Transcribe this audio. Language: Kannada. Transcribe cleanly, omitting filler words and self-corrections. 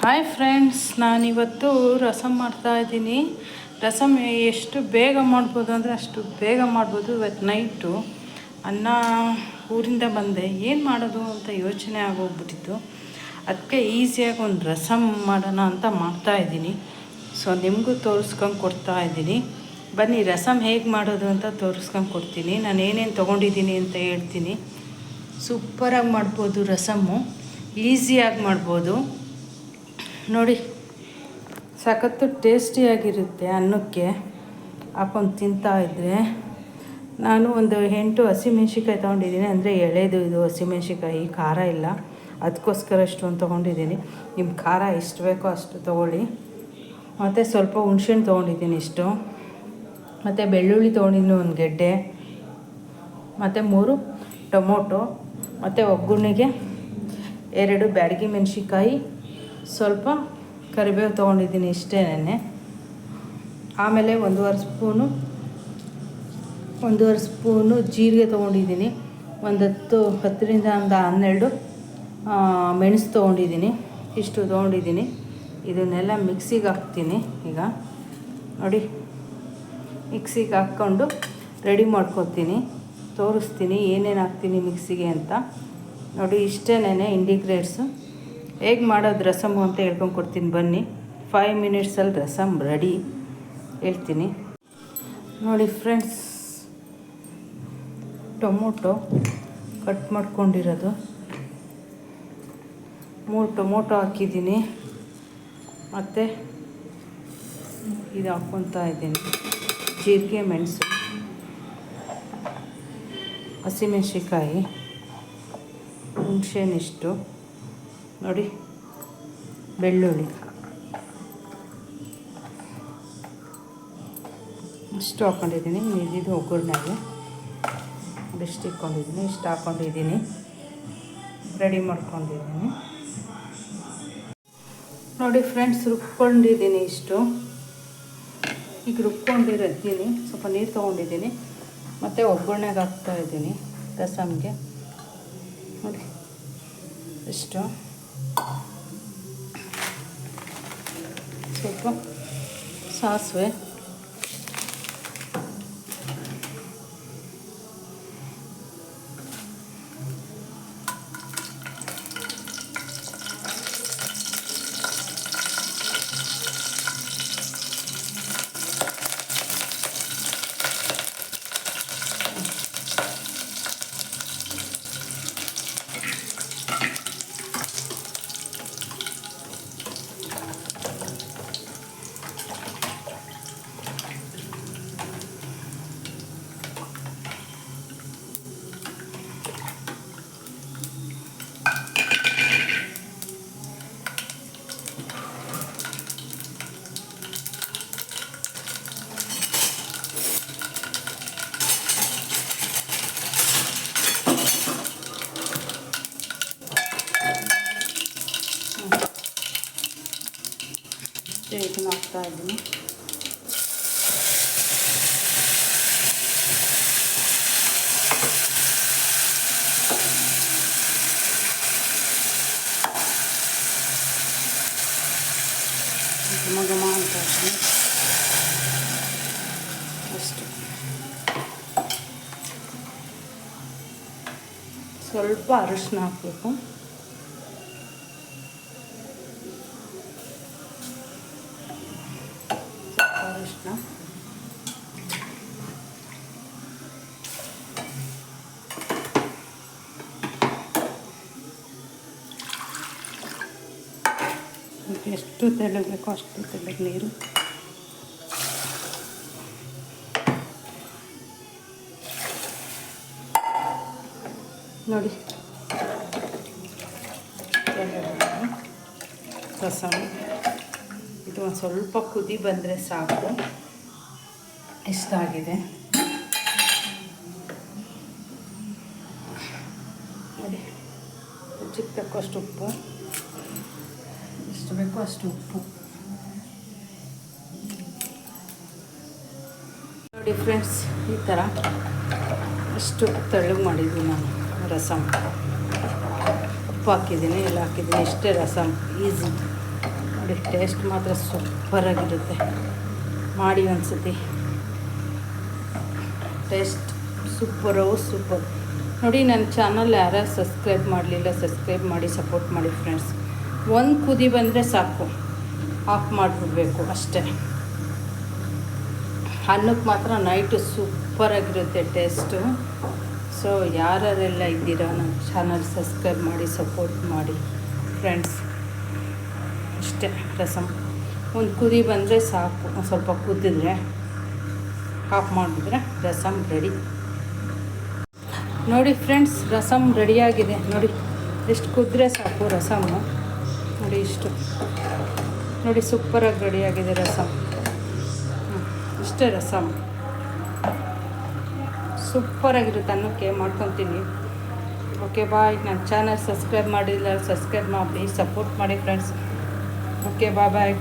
ಹಾಯ್ ಫ್ರೆಂಡ್ಸ್, ನಾನಿವತ್ತು ರಸಮ್ ಮಾಡ್ತಾಯಿದ್ದೀನಿ. ರಸಮ್ ಎಷ್ಟು ಬೇಗ ಮಾಡ್ಬೋದು ಅಂದರೆ ಅಷ್ಟು ಬೇಗ ಮಾಡ್ಬೋದು. ಇವತ್ತು ನೈಟು ಅನ್ನ ಊರಿಂದ ಬಂದೆ, ಏನು ಮಾಡೋದು ಅಂತ ಯೋಚನೆ ಆಗೋಗ್ಬಿಟ್ಟಿತ್ತು. ಅದಕ್ಕೆ ಈಸಿಯಾಗಿ ಒಂದು ರಸಮ್ ಮಾಡೋಣ ಅಂತ ಮಾಡ್ತಾಯಿದ್ದೀನಿ. ಸೊ ನಿಮಗೂ ತೋರಿಸ್ಕೊಂಡು ಕೊಡ್ತಾಯಿದ್ದೀನಿ. ಬನ್ನಿ ರಸಮ್ ಹೇಗೆ ಮಾಡೋದು ಅಂತ ತೋರಿಸ್ಕೊಂಡು ಕೊಡ್ತೀನಿ. ನಾನು ಏನೇನು ತೊಗೊಂಡಿದ್ದೀನಿ ಅಂತ ಹೇಳ್ತೀನಿ. ಸೂಪರಾಗಿ ಮಾಡ್ಬೋದು, ರಸಮ್ಮು ಈಸಿಯಾಗಿ ಮಾಡ್ಬೋದು. ನೋಡಿ, ಸಖತ್ತು ಟೇಸ್ಟಿಯಾಗಿರುತ್ತೆ. ಅನ್ನಕ್ಕೆ ಹಾಕೊಂಡು ತಿಂತಾಯಿದ್ರೆ. ನಾನು ಒಂದು 8 ಹಸಿಮೆಣ್ಸಿಕಾಯಿ ತೊಗೊಂಡಿದ್ದೀನಿ, ಅಂದರೆ ಎಳೆದು ಇದು ಹಸಿಮೆಣ್ಸಿಕಾಯಿ, ಖಾರ ಇಲ್ಲ, ಅದಕ್ಕೋಸ್ಕರ ಇಷ್ಟೊಂದು ತೊಗೊಂಡಿದ್ದೀನಿ. ನಿಮ್ಮ ಖಾರ ಎಷ್ಟು ಬೇಕೋ ಅಷ್ಟು ತೊಗೊಳ್ಳಿ. ಮತ್ತು ಸ್ವಲ್ಪ ಹುಣ್ಸೆಹಣ್ಣು ತೊಗೊಂಡಿದ್ದೀನಿ ಇಷ್ಟು, ಮತ್ತು ಬೆಳ್ಳುಳ್ಳಿ ತೊಗೊಂಡಿದ್ದೀನಿ ಒಂದು ಗೆಡ್ಡೆ, ಮತ್ತು 3 ಟೊಮೊಟೊ, ಮತ್ತು ಒಗ್ಗರಣೆಗೆ 2 ಬ್ಯಾಡಗಿ ಮೆಣಸಿಕಾಯಿ, ಸ್ವಲ್ಪ ಕರಿಬೇವು ತೊಗೊಂಡಿದ್ದೀನಿ ಇಷ್ಟೇನೆ. ಆಮೇಲೆ 1.5 ಸ್ಪೂನು ಜೀರಿಗೆ ತೊಗೊಂಡಿದ್ದೀನಿ. ಒಂದು 10ರಿಂದ 12 ಮೆಣಸು ತೊಗೊಂಡಿದ್ದೀನಿ. ಇಷ್ಟು ತೊಗೊಂಡಿದ್ದೀನಿ. ಇದನ್ನೆಲ್ಲ ಮಿಕ್ಸಿಗೆ ಹಾಕ್ತೀನಿ. ಈಗ ನೋಡಿ, ಮಿಕ್ಸಿಗೆ ಹಾಕ್ಕೊಂಡು ರೆಡಿ ಮಾಡ್ಕೊತೀನಿ. ತೋರಿಸ್ತೀನಿ ಏನೇನು ಹಾಕ್ತೀನಿ ಮಿಕ್ಸಿಗೆ ಅಂತ. ನೋಡಿ, ಇಷ್ಟೇನೆ ಇಂಡಿಗ್ರೇಟ್ಸು. ಹೇಗೆ ಮಾಡೋದು ರಸಮ್ಮು ಅಂತ ಹೇಳ್ಕೊಂಡು ಕೊಡ್ತೀನಿ ಬನ್ನಿ. 5 ಮಿನಿಟ್ಸಲ್ಲಿ ರಸಮ್ ರೆಡಿ, ಹೇಳ್ತೀನಿ ನೋಡಿ ಫ್ರೆಂಡ್ಸ್. ಟೊಮೊಟೊ ಕಟ್ ಮಾಡ್ಕೊಂಡಿರೋದು 3 ಟೊಮೊಟೊ ಹಾಕಿದ್ದೀನಿ. ಮತ್ತು ಇದು ಹಾಕ್ಕೊತಾ ಇದ್ದೀನಿ ಜೀರಿಗೆ, ಮೆಣಸು, ಹಸಿಮೆಣ್ಸಿಕಾಯಿ, ಹುಣಸೆಹಣ್ಣಿಷ್ಟು ನೋಡಿ, ಬೆಳ್ಳುಳ್ಳಿ ಇಷ್ಟು ಹಾಕ್ಕೊಂಡಿದ್ದೀನಿ. ಇದು ಒಗ್ಗರಣೆಗೆ ಇಷ್ಟು ಇಟ್ಕೊಂಡಿದ್ದೀನಿ, ಇಷ್ಟು ಹಾಕ್ಕೊಂಡಿದ್ದೀನಿ, ರೆಡಿ ಮಾಡ್ಕೊಂಡಿದ್ದೀನಿ. ನೋಡಿ ಫ್ರೆಂಡ್ಸ್, ರುಬ್ಕೊಂಡಿದ್ದೀನಿ ಇಷ್ಟು. ಈಗ ರುಬ್ಕೊಂಡಿದ್ದೀನಿ, ಸ್ವಲ್ಪ ನೀರು ತೊಗೊಂಡಿದ್ದೀನಿ. ಮತ್ತು ಒಗ್ಗರಣೆಗೆ ಹಾಕ್ತಾಯಿದ್ದೀನಿ ರಸಮ್ಗೆ. ನೋಡಿ ಇಷ್ಟು, ಸ್ವಲ್ಪ ಸಾಸಿವೆ, ಇದನ್ನು ಹಾಕ್ತಾಯಿದ್ದೀನಿ. ಘಮ ಘಮ ಅಂತ ಅಷ್ಟು. ಸ್ವಲ್ಪ ಅರಿಶಿನ ಹಾಕಬೇಕು. ಅರಿಶಿನ, ಎಷ್ಟು ತೆಳ್ಳಗೆ ಬೇಕೋ ಅಷ್ಟು ತೆಳ್ಳಗೆ ನೀರು. ನೋಡಿ, ರಸಮ್ ಇದು ಒಂದು ಸ್ವಲ್ಪ ಕುದಿ ಬಂದರೆ ಸಾಕು. ಇಷ್ಟಾಗಿದೆ ನೋಡಿ. ರುಚಿಗೆ ತಕ್ಕಷ್ಟು ಉಪ್ಪು, ಎಷ್ಟು ಬೇಕೋ ಅಷ್ಟು ಉಪ್ಪು ನೋಡಿ ಫ್ರೆಂಡ್ಸ್. ಈ ಥರ ಇಷ್ಟು ತೆಳ್ಳಗೆ ಮಾಡಿದ್ದೀನಿ ನಾನು ರಸಮ್. ಉಪ್ಪು ಹಾಕಿದ್ದೀನಿ, ಎಲ್ಲ ಹಾಕಿದ್ದೀನಿ. ಇಷ್ಟೇ ರಸಮ್, ಈಸಿ. ಟೇಸ್ಟ್ ಮಾತ್ರ ಸೂಪರಾಗಿರುತ್ತೆ. ಮಾಡಿ ಒಂದ್ಸತಿ, ಟೇಸ್ಟ್ ಸೂಪರ್. ನೋಡಿ, ನನ್ನ ಚಾನಲ್ ಯಾರು ಸಬ್ಸ್ಕ್ರೈಬ್ ಮಾಡಲಿಲ್ಲ, ಸಬ್ಸ್ಕ್ರೈಬ್ ಮಾಡಿ ಸಪೋರ್ಟ್ ಮಾಡಿ ಫ್ರೆಂಡ್ಸ್. ಒಂದು ಕುದಿ ಬಂದರೆ ಸಾಕು, ಆಫ್ ಮಾಡಿಬಿಡ್ಬೇಕು ಅಷ್ಟೇ. ಅನ್ನಕ್ಕೆ ಮಾತ್ರ ನೈಟು ಸೂಪರಾಗಿರುತ್ತೆ ಟೇಸ್ಟು. ಸೊ ಯಾರೆಲ್ಲ ಇದ್ದೀರಾ ನನ್ನ ಚಾನಲ್ ಸಬ್ಸ್ಕ್ರೈಬ್ ಮಾಡಿ ಸಪೋರ್ಟ್ ಮಾಡಿ ಫ್ರೆಂಡ್ಸ್. ಅಷ್ಟೇ, ರಸಮ್ ಒಂದು ಕುದಿ ಬಂದರೆ ಸಾಕು. ಒಂದು ಸ್ವಲ್ಪ ಕುದ್ದಿದ್ರೆ ಆಫ್ ಮಾಡಿಬಿಟ್ರೆ ರಸಮ್ ರೆಡಿ. ನೋಡಿ ಫ್ರೆಂಡ್ಸ್, ರಸಮ್ ರೆಡಿಯಾಗಿದೆ. ನೋಡಿ ಎಷ್ಟು ಕುದ್ರೆ ಸಾಕು ರಸಮ್ಮು. ನೋಡಿ ಇಷ್ಟು, ನೋಡಿ ಸೂಪರಾಗಿ ರೆಡಿಯಾಗಿದೆ ರಸಮ್. ಇಷ್ಟೇ ರಸಮ್, ಸೂಪರಾಗಿರುತ್ತೆ. ಅನ್ನಕ್ಕೆ ಮಾಡ್ಕೊತೀನಿ. Okay bye. ನನ್ನ ಚಾನಲ್ ಸಬ್ಸ್ಕ್ರೈಬ್ ಮಾಡಿಲ್ಲ, ಸಬ್ಸ್ಕ್ರೈಬ್ ಮಾಡಿ ಸಪೋರ್ಟ್ ಮಾಡಿ ಫ್ರೆಂಡ್ಸ್. ಓಕೆ ಬಾಯ್.